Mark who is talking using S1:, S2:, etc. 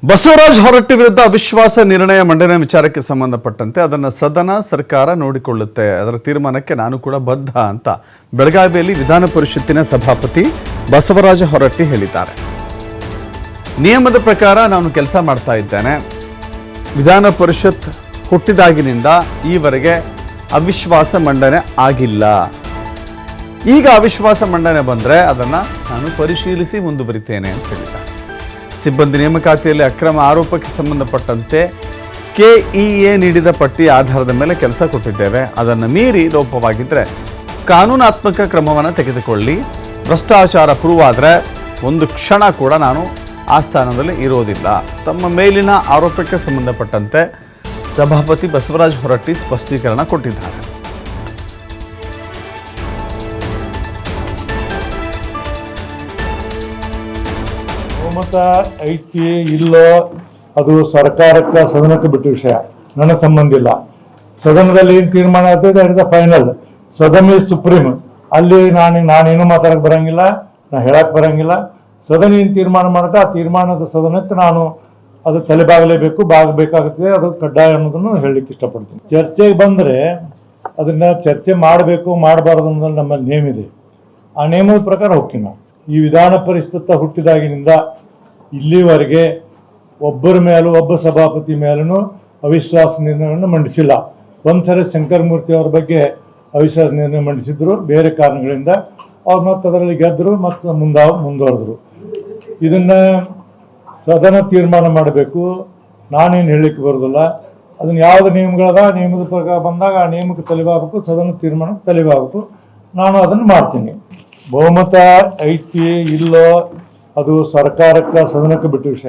S1: ಬಸವರಾಜ ಹೊರಟ್ಟಿ ವಿರುದ್ಧ ಅವಿಶ್ವಾಸ ನಿರ್ಣಯ ಮಂಡನೆ ವಿಚಾರಕ್ಕೆ ಸಂಬಂಧಪಟ್ಟಂತೆ ಅದನ್ನು ಸದನ ಸರ್ಕಾರ ನೋಡಿಕೊಳ್ಳುತ್ತೆ, ಅದರ ತೀರ್ಮಾನಕ್ಕೆ ನಾನು ಕೂಡ ಬದ್ಧ ಅಂತ ಬೆಳಗಾವಿಯಲ್ಲಿ ವಿಧಾನ ಪರಿಷತ್ತಿನ ಸಭಾಪತಿ ಬಸವರಾಜ ಹೊರಟ್ಟಿ ಹೇಳಿದ್ದಾರೆ. ನಿಯಮದ ಪ್ರಕಾರ ನಾನು ಕೆಲಸ ಮಾಡ್ತಾ ಇದ್ದೇನೆ. ವಿಧಾನ ಪರಿಷತ್ ಹುಟ್ಟಿದಾಗಿನಿಂದ ಈವರೆಗೆ ಅವಿಶ್ವಾಸ ಮಂಡನೆ ಆಗಿಲ್ಲ. ಈಗ ಅವಿಶ್ವಾಸ ಮಂಡನೆ ಬಂದರೆ ಅದನ್ನು ನಾನು ಪರಿಶೀಲಿಸಿ ಮುಂದುವರಿತೇನೆ ಅಂತ ಹೇಳಿದ್ದಾರೆ. ಸಿಬ್ಬಂದಿ ನೇಮಕಾತಿಯಲ್ಲಿ ಅಕ್ರಮ ಆರೋಪಕ್ಕೆ ಸಂಬಂಧಪಟ್ಟಂತೆ ಕೆಇಎ ನೀಡಿದ ಪಟ್ಟಿ ಆಧಾರದ ಮೇಲೆ ಕೆಲಸ ಕೊಟ್ಟಿದ್ದೇವೆ. ಅದನ್ನು ಮೀರಿ ಲೋಪವಾಗಿದ್ದರೆ ಕಾನೂನಾತ್ಮಕ ಕ್ರಮವನ್ನು ತೆಗೆದುಕೊಳ್ಳಿ. ಭ್ರಷ್ಟಾಚಾರ ಪ್ರೂವ್ ಆದರೆ ಒಂದು ಕ್ಷಣ ಕೂಡ ನಾನು ಆ ಸ್ಥಾನದಲ್ಲಿ ಇರೋದಿಲ್ಲ. ತಮ್ಮ ಮೇಲಿನ ಆರೋಪಕ್ಕೆ ಸಂಬಂಧಪಟ್ಟಂತೆ ಸಭಾಪತಿ ಬಸವರಾಜ ಹೊರಟ್ಟಿ ಸ್ಪಷ್ಟೀಕರಣ ಕೊಟ್ಟಿದ್ದಾರೆ.
S2: ಬಹುಮತ ಐತಿ ಇಲ್ಲೋ ಅದು ಸರ್ಕಾರಕ್ಕೆ ಸದನಕ್ಕೆ ಬಿಟ್ಟ ವಿಷಯ, ನನ್ನ ಸಂಬಂಧ ಇಲ್ಲ. ಸದನದಲ್ಲಿ ಏನು ತೀರ್ಮಾನ ಆಗ್ತದೆ ದಟ್ ಇಸ್ ದ ಫೈನಲ್. ಸದನ ಇಸ್ ಸುಪ್ರೀಂ. ಅಲ್ಲಿ ನಾನೇನು ಮಾತಾಡಕ್ ಬರಂಗಿಲ್ಲ, ನಾ ಹೇಳಕ್ ಬರಂಗಿಲ್ಲ. ಸದನ ಏನು ತೀರ್ಮಾನ ಮಾಡುತ್ತೆ ಆ ತೀರ್ಮಾನದ ಸದನಕ್ಕೆ ನಾನು ಅದು ತಲೆಬಾಗಲೇಬೇಕು, ಬಾಗಬೇಕಾಗುತ್ತದೆ. ಅದು ಕಡ್ಡಾಯ ಅನ್ನೋದನ್ನು ಹೇಳಲಿಕ್ಕೆ ಇಷ್ಟಪಡ್ತೀನಿ. ಚರ್ಚೆಗೆ ಬಂದರೆ ಅದನ್ನ ಚರ್ಚೆ ಮಾಡಬೇಕು ಮಾಡಬಾರ್ದು ಅನ್ನೋದು ನಮ್ಮಲ್ಲಿ ನೇಮ ಇದೆ. ಆ ನೇಮದ ಪ್ರಕಾರ ಹೋಗ್ತೀವಿ ನಾವು. ಈ ವಿಧಾನ ಪರಿಷತ್ ಹುಟ್ಟಿದಾಗಿನಿಂದ ಇಲ್ಲಿವರೆಗೆ ಒಬ್ಬರ ಮೇಲೂ ಒಬ್ಬ ಸಭಾಪತಿ ಮೇಲೂ ಅವಿಶ್ವಾಸ ನಿರ್ಣಯವನ್ನು ಮಂಡಿಸಿಲ್ಲ. ಒಂದ್ಸರಿ ಶಂಕರಮೂರ್ತಿ ಅವರ ಬಗ್ಗೆ ಅವಿಶ್ವಾಸ ನಿರ್ಣಯ ಮಂಡಿಸಿದ್ರು, ಬೇರೆ ಕಾರಣಗಳಿಂದ ಅವ್ರು ಮತ್ತೆ ಅದರಲ್ಲಿ ಗೆದ್ದರು ಮತ್ತು ಮುಂದುವರೆದ್ರು. ಇದನ್ನ ಸದನ ತೀರ್ಮಾನ ಮಾಡಬೇಕು. ನಾನೇನು ಹೇಳಲಿಕ್ಕೆ ಬರೋದಿಲ್ಲ. ಅದನ್ನ ಯಾವ್ದು ನಿಯಮಗಳದ ನಿಯಮದ ಪ್ರಕಾರ ಬಂದಾಗ ಆ ನಿಯಮಕ್ಕೆ ತಲೆಬಾಗಬೇಕು, ಸದನ ತೀರ್ಮಾನಕ್ಕೆ ತಲೆಬಾಗಬೇಕು. ನಾನು ಅದನ್ನು ಮಾಡ್ತೀನಿ. ಬಹುಮತ ಐತಿ ಇಲ್ಲೋ ಅದು ಸರ್ಕಾರಕ್ಕೆ ಸದನಕ್ಕೆ ಬಿಟ್ಟ ವಿಷಯ.